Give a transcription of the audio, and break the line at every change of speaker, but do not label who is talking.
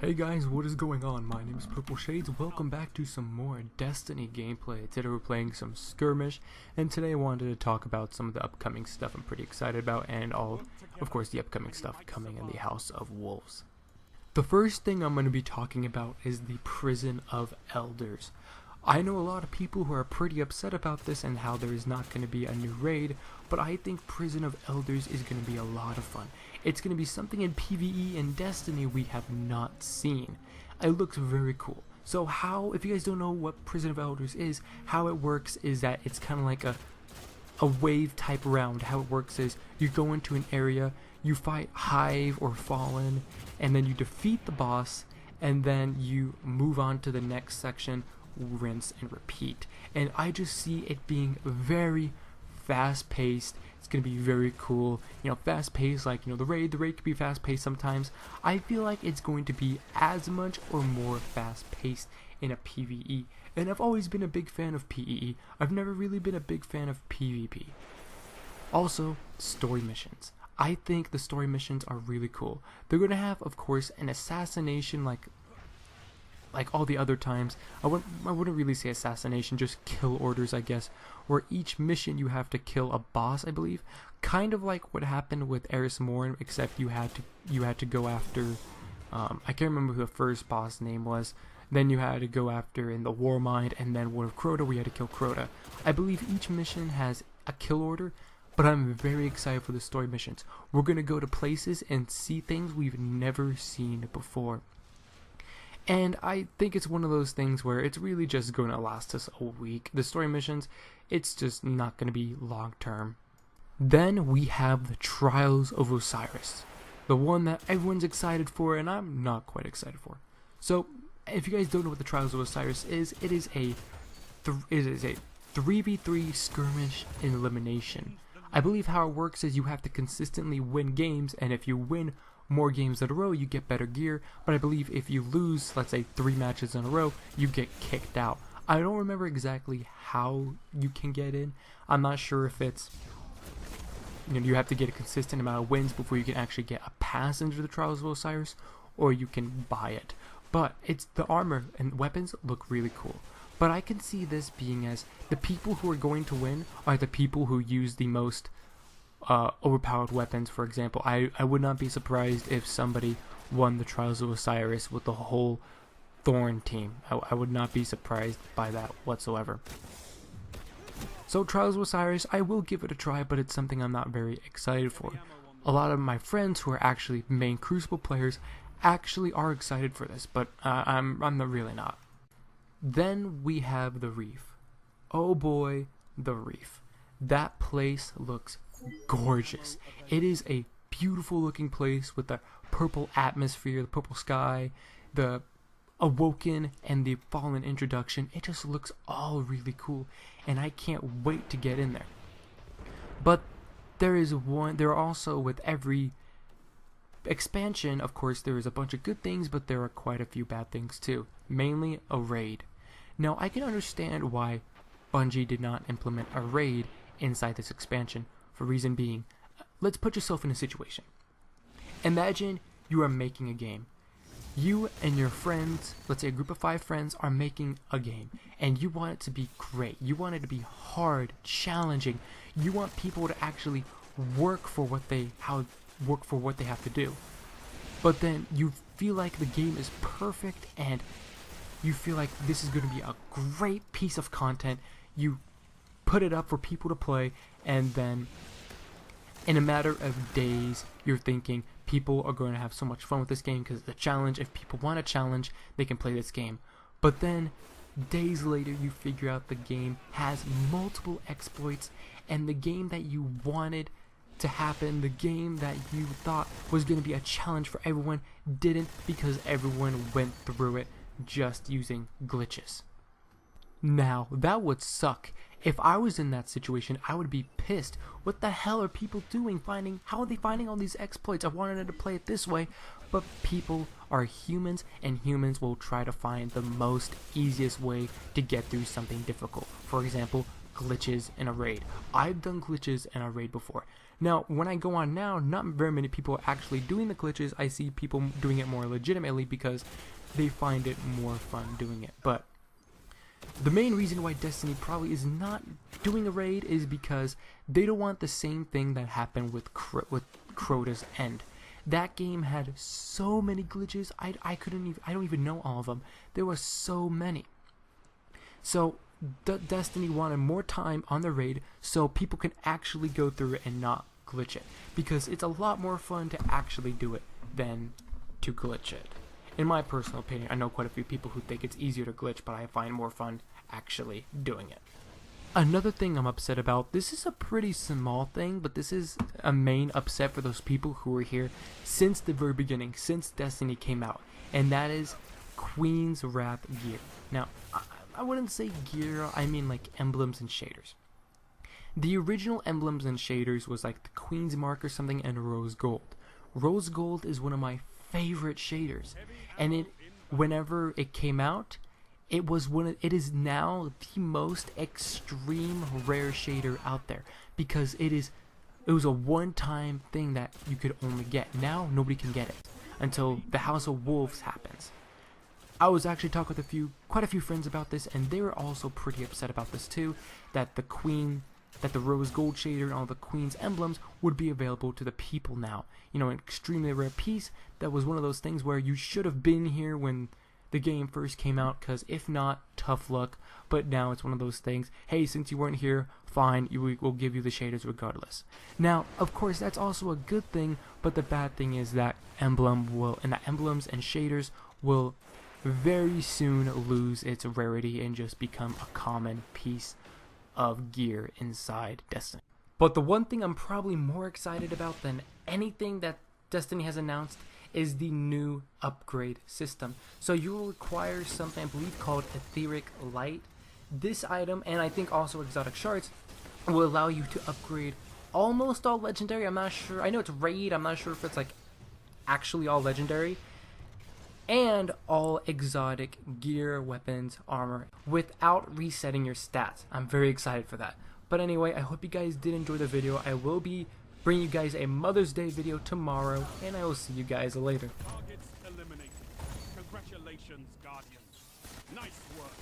Hey guys, what is going on? My name is Purple Shades. Welcome back to some more Destiny gameplay. Today we're playing some Skirmish, and today I wanted to talk about some of the upcoming stuff I'm pretty excited about, and of course, the upcoming stuff coming in the House of Wolves. The first thing I'm going to be talking about is the Prison of Elders. I know a lot of people who are pretty upset about this and how there is not going to be a new raid, but I think Prison of Elders is going to be a lot of fun. It's going to be something in PvE and Destiny we have not seen. It looks very cool. So if you guys don't know what Prison of Elders is, how it works is that it's kind of like a wave type round. How it works is you go into an area, you fight Hive or Fallen, and then you defeat the boss, and then you move on to the next section, rinse and repeat. And I just see it being very fast paced. It's gonna be very cool, fast paced, like the raid can be fast paced sometimes. I feel like it's going to be as much or more fast paced in a PvE, and I've always been a big fan of PvE. I've never really been a big fan of PvP. Also, story missions. I think the story missions are really cool. They're gonna have, of course, an assassination like all the other times. I wouldn't really say assassination, just kill orders, I guess, where each mission you have to kill a boss, I believe, kind of like what happened with Eris Morn, except you had to go after I can't remember who the first boss name was. Then you had to go after in the Warmind, and then with Crota we had to kill Crota. I believe each mission has a kill order, but I'm very excited for the story missions. We're gonna go to places and see things we've never seen before. And I think it's one of those things where it's really just going to last us a week. The story missions, it's just not going to be long term. Then we have the Trials of Osiris. The one that everyone's excited for, and I'm not quite excited for. So, if you guys don't know what the Trials of Osiris is, it is a 3v3 skirmish and elimination. I believe how it works is you have to consistently win games, and if you win more games in a row, you get better gear, but I believe if you lose, let's say 3 matches in a row, you get kicked out. I don't remember exactly how you can get in. I'm not sure if it's, you have to get a consistent amount of wins before you can actually get a pass into the Trials of Osiris, or you can buy it. But the armor and weapons look really cool. But I can see this being as the people who are going to win are the people who use the most overpowered weapons. For example, I would not be surprised if somebody won the Trials of Osiris with the whole Thorn team. I would not be surprised by that whatsoever. So Trials of Osiris, I will give it a try, but it's something I'm not very excited for. A lot of my friends who are actually main Crucible players actually are excited for this, but I'm really not. Then we have the Reef. Oh boy, the Reef. That place looks gorgeous. It is a beautiful looking place with the purple atmosphere, the purple sky, the Awoken and the Fallen introduction. It just looks all really cool, and I can't wait to get in there. But there are also, with every expansion, of course, there is a bunch of good things, but there are quite a few bad things too, mainly a raid. Now I can understand why Bungie did not implement a raid inside this expansion. For reason being, let's put yourself in a situation. Imagine you are making a game. You and your friends, let's say a group of 5 friends, are making a game, and you want it to be great. You want it to be hard, challenging. You want people to actually work for what they have to do. But then you feel like the game is perfect, and you feel like this is going to be a great piece of content. You put it up for people to play, and then in a matter of days you're thinking people are going to have so much fun with this game because it's a challenge. If people want a challenge, they can play this game. But then days later you figure out the game has multiple exploits, and the game that you wanted to happen, the game that you thought was going to be a challenge for everyone, didn't, because everyone went through it just using glitches. Now, that would suck. If I was in that situation, I would be pissed. What the hell are people doing? How are they finding all these exploits? I wanted to play it this way. But people are humans, and humans will try to find the most easiest way to get through something difficult. For example, glitches in a raid. I've done glitches in a raid before. Now, when I go on now, not very many people are actually doing the glitches. I see people doing it more legitimately because they find it more fun doing it. But the main reason why Destiny probably is not doing a raid is because they don't want the same thing that happened with Crota's End. That game had so many glitches, I don't even know all of them. There were so many. So Destiny wanted more time on the raid so people can actually go through it and not glitch it, because it's a lot more fun to actually do it than to glitch it. In my personal opinion, I know quite a few people who think it's easier to glitch, but I find more fun actually doing it. Another thing I'm upset about, this is a pretty small thing, but this is a main upset for those people who were here since the very beginning, since Destiny came out, and that is Queen's Wrath gear. Now, I wouldn't say gear, I mean like emblems and shaders. The original emblems and shaders was like the Queen's Mark or something and Rose Gold. Rose Gold is one of my favorite shaders, and whenever it came out, it is now the most extreme rare shader out there, because it was a one-time thing that you could only get. Now nobody can get it until the House of Wolves happens. I was actually talking with quite a few friends about this, and they were also pretty upset about this too, that the Rose Gold shader and all the Queen's emblems would be available to the people now. You know, an extremely rare piece that was one of those things where you should have been here when the game first came out, because if not, tough luck. But now it's one of those things, hey, since you weren't here, fine, we'll give you the shaders regardless. Now, of course, that's also a good thing, but the bad thing is that emblems and shaders will very soon lose its rarity and just become a common piece of gear inside Destiny. But the one thing I'm probably more excited about than anything that Destiny has announced is the new upgrade system. So you will require something I believe called Etheric Light. This item, and I think also exotic shards, will allow you to upgrade almost all legendary. I'm not sure, I know it's raid, I'm not sure if it's like actually all legendary, and all exotic gear, weapons, armor, without resetting your stats. I'm very excited for that. But anyway, I hope you guys did enjoy the video. I will be bringing you guys a Mother's Day video tomorrow, and I will see you guys later.
Targets eliminated. Congratulations, Guardians. Nice work.